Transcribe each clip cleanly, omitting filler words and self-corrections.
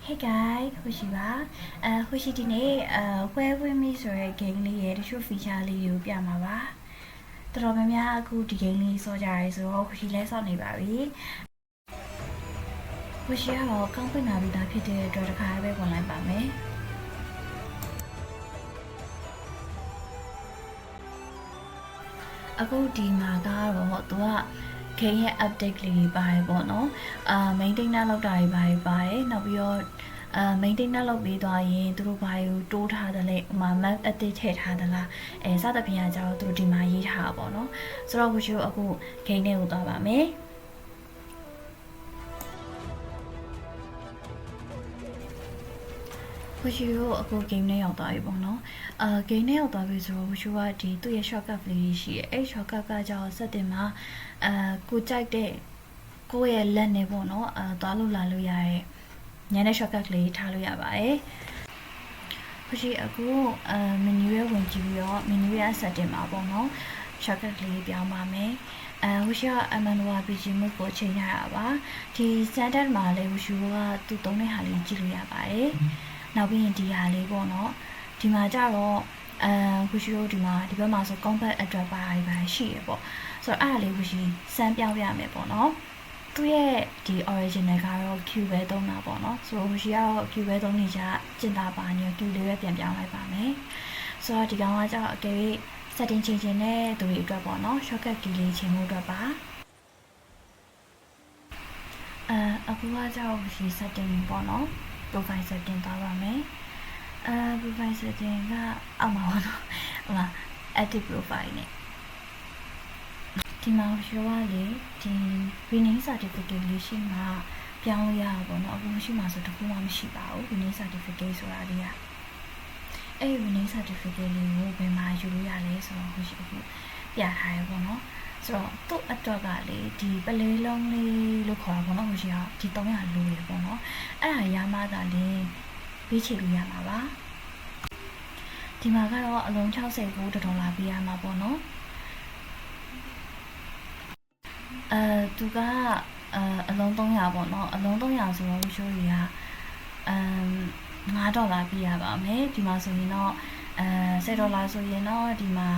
Hey guys ဟိုရှိပါဟိုရှိဒီနေ့Where With Me ဆိုတဲ့ game လေးရဲ့တချို့ feature လေးတွေကိုပြမှာပါတော်တော်များများအခုဒီ game လေးစောကြရဲဆိုတော့ဟိုရှိလဲစောနေပါပြီဟိုရှိကတော့ကောင်းဖွင့်လာပြီးသားဖြစ်တဲ့အတွက်တစ်ခါပဲဝင်လိုက်ပါမယ်အခုဒီမှာကတော့သူကgame ရဲ့ update လေးပါတယ်ပေါ့နော်maintenance လုပ်တာတွေပါတယ်နောက်ပြီးတော့maintenance လုပ်ပြီးသွားရင်သူတို့ဘာကိုတိုးထားတယ်လဲmap update ထည့်ထားသလားစသဖြင့်အကြောင်းသူတို့ဒီမှာရေးထားတာပေါ့နော်ဆိုတော့ကိုအခု game ထဲကိုသွားပါမယ်ကိုရှိကိုအခု game နဲ့ရောက်သွားပြီပေါ့နော်game နဲ့ရောက်သွားပြီဆိုတော့ကိုရှိကဒီသူ့ရဲ့ shortcut လေးရှိရဲ့အဲ့ shortcut ကကြောင့်စက်တင်မှာကိုကြိုက်တဲ့ကိုယ့်ရဲ့လက်နဲ့ပေါ့နော်သွားလို့လာလို့ရရဲ့ညနေ shortcut လေးထားလို့ရပါတယ်ကိုရှိအခုmenu ရဲ့ဝင်ကြည့်ပြီးတော့ menu ရဲ့ setting မှာပေါ့နော် shortcut လေးပြောင်းပါမယ်ဟိုရှိက MMORPG mode ကိုချိန်ရတာပါဒီ standard မှာလည်းဟိုရှိကသူသုံးတဲ့ဟာလေးကြည့်လို့ရပါတယ်နောက်ပြီးရင်ဒီဟာလေးပေါ့နော်ဒီမှာကြတော့ကိုရှိတို့ဒီဘက်မှာဆို combat address ပါရှိရပေါ့ဆိုတော့အဲ့ဒါလေးကိုရှိစမ်းပြောင်းပြမယ်ပေါ့နော်သူရဲ့ဒီ original ကတော့ Q ပဲသုံးတာပေါ့နော်ဆိုတော့ကိုရှိကတော့ Q ပဲသုံးနေကြကျင်တာပါနေ Q လေးပဲပြန်ပြောင်းလိုက်ပါမယ်ဆိုတော့ဒီကောင်ကကြတော့အကယ်၍ setting ချိန်နဲ့သူတွေအတွက်ပေါ့နော် shortcut key လေးချိန်ဖို့အတွက်ပါအခုကကြတော့ကိုရှိ setting ပေါ့နော် profile setting သွားပါမယ်profile setting ကအောက်မှာပေါ့နော်ဟိုမှာ active profile နဲ့ဒီမှာရှိရလေဒီ winning certificate လေးရှိမှပြောင်းလို့ရတာပေါ့နော်အခုရှိမှဆိုတခုမှမရှိပါဘူး winning certificate ဆိုတာလေးကအဲ့ winning certificate လေးကိုဘယ်မှာယူလို့ရလဲဆိုတော့ခုရှိအခုပြထားရပေါ့နော်ဆိုတော့သူ့အတွက်ကလေဒီပလဲလုံးလေးလို့ခေါ်တာပေါ့နော်ခုရှိကဒီ300လိုရပေါ့နော်အဲ့ဒါရမှသာလေပေးချေလို့ရမှာပါဒီမှာကတော့အလုံး$60ပေးရမှာပေါ့နော်သူကအလုံး300ပေါ့နော်အလုံး300ဆိုတော့ရှိုးကြီးက$5ပေးရပါမယ်ဒီမှာဆိုရင်တော့$10ဆိုရင်တော့ဒီမှာ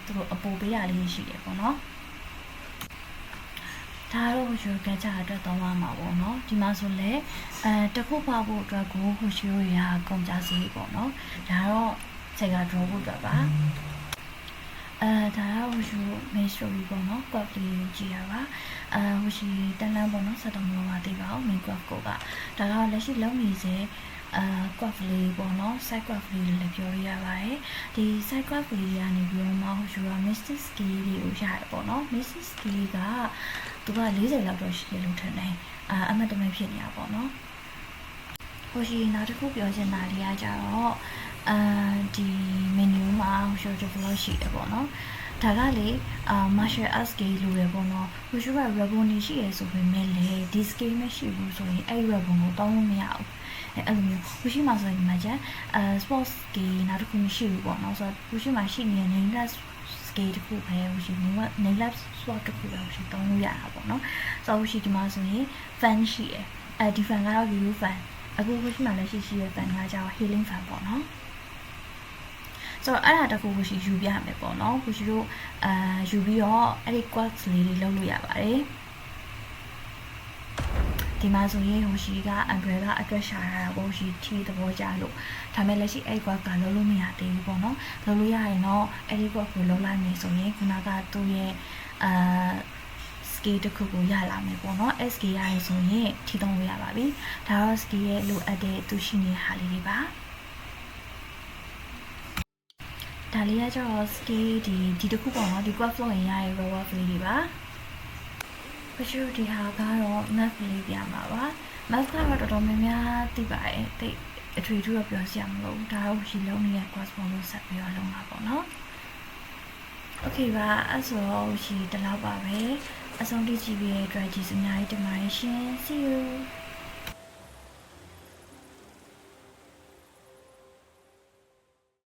သူတို့အပိုပေးရလေးရှိတယ်ပေါ့နော်ဒါတော့ဟိုကကြအတွက်တော့မှာပေါ့နော်ဒီမှာဆိုလဲတခုပါဖို့အတွက်ကိုဟိုရှိုးရကုန်ကြစီပေါ့နော်ဒါတော့ဆက်က draw ဖို့အတွက်ပါဒါတော့ဟိုရှိုး main story ပေါ့နော် quad လေးကြည့်ရပါဟိုရှိတန်းလန်းပေါ့နော်ဆက်တော့မလို့ပါသေးပါဘူး main quad ကိုကဒါကလက်ရှိလုံးနေစေquad လေးပေါ့နော် side quad လေးလည်းပြောရပါတယ်ဒီ side quad လေးကနေပြီးတော့မှဟိုရှိုး mystic skill တွေကိုရတယ်ပေါ့နော် mystic skill ကသူက40လောက်တော့ရှိတယ်လို့ထင်တယ်အမှတ်တမဲ့ဖြစ်နေတာပေါ့နော်ဟိုရှိနောက်တစ်ခုပြောချင်တာလေးကကြတော့ဒီ menu မှာဟိုရှိုး develop ရှိတယ်ပေါ့နော်ဒါကလေmartial arts skill လို့ရပေါ့နော်ဟိုရှိုးက weapon ရှိရဆိုပေမဲ့လေဒီ skill မရှိဘူးဆိုရင်အဲ့ weapon ကိုတောင်းလို့မရဘူးအဲ့လိုမျိုးဟိုရှိမှာဆိုရင်မှကျန်sports skill နောက်တစ်ခုမရှိဘူးပေါ့နော်ဆိုတော့ဟိုရှိမှာရှိနေတဲ့ name skill တစ်ခုပဲဟိုရှိ name lab swap တစ်ခုပဲဟိုရှိတောင်းလို့ရတာပေါ့နော်ဆိုတော့ဟိုရှိဒီမှာဆိုရင် fan ရှိရဒီ fan ကတော့ view fan အခုဟိုရှိမှာလည်းရှိရ fan ကကြောင့် healing fan ပေါ့နော်ဆိုတော့အဲ့ဒါတခုကိုရှိယူပြမယ်ပေါ့နော်ကိုရှိတို့ယူပြီးတော့အဲ့ဒီ quads လေးတွေလုပ်လို့ရပါတယ်ဒီမှာဆိုရင်ဟိုရှိက umbrella အတွက်ရှာရတာပေါ့ရှိ T သဘောကျလို့ဒါမဲ့လက်ရှိအဲ့ quad ကလုပ်လို့မရသေးဘူးပေါ့နော်လုပ်လို့ရရင်တော့အဲ့ဒီ quad ကိုလုပ်လိုက်မယ်ဆိုရင်ခုနကသူ့ရဲ့skill တစ်ခုကိုရလာမယ်ပေါ့နော် SK ရရင်ဆိုရင် T သုံးလို့ရပါပြီဒါတော့ skill ရဲ့လိုအပ်တဲ့သူရှိနေတဲ့ဟာလေးတွေပါဒါလေးကကျတော့ skill ဒီတစ်ခုပေါ့နော်ဒီ quad flow ရင်ရရဲ့ reward လေးတွေပါပချို့ဒီဟာကတော့ map လေးပြမှာပါ map ကတော့တော်တော်များများသိပါတယ်တိတ်အထွေထူးတော့ပြောစရာမလိုဘူးဒါတော့ရှိလုံးနေတဲ့ quad flow လို့ဆက်ပြီးတော့လုံးပါပေါ့နော် okay ပါအဲ့ဆိုတော့ရှိတလောက်ပါပဲအဆုံးထိကြည့်ပြီးတဲ့အတွက်ကျေးဇူးအများကြီးတင်ပါတယ်ရှင် see you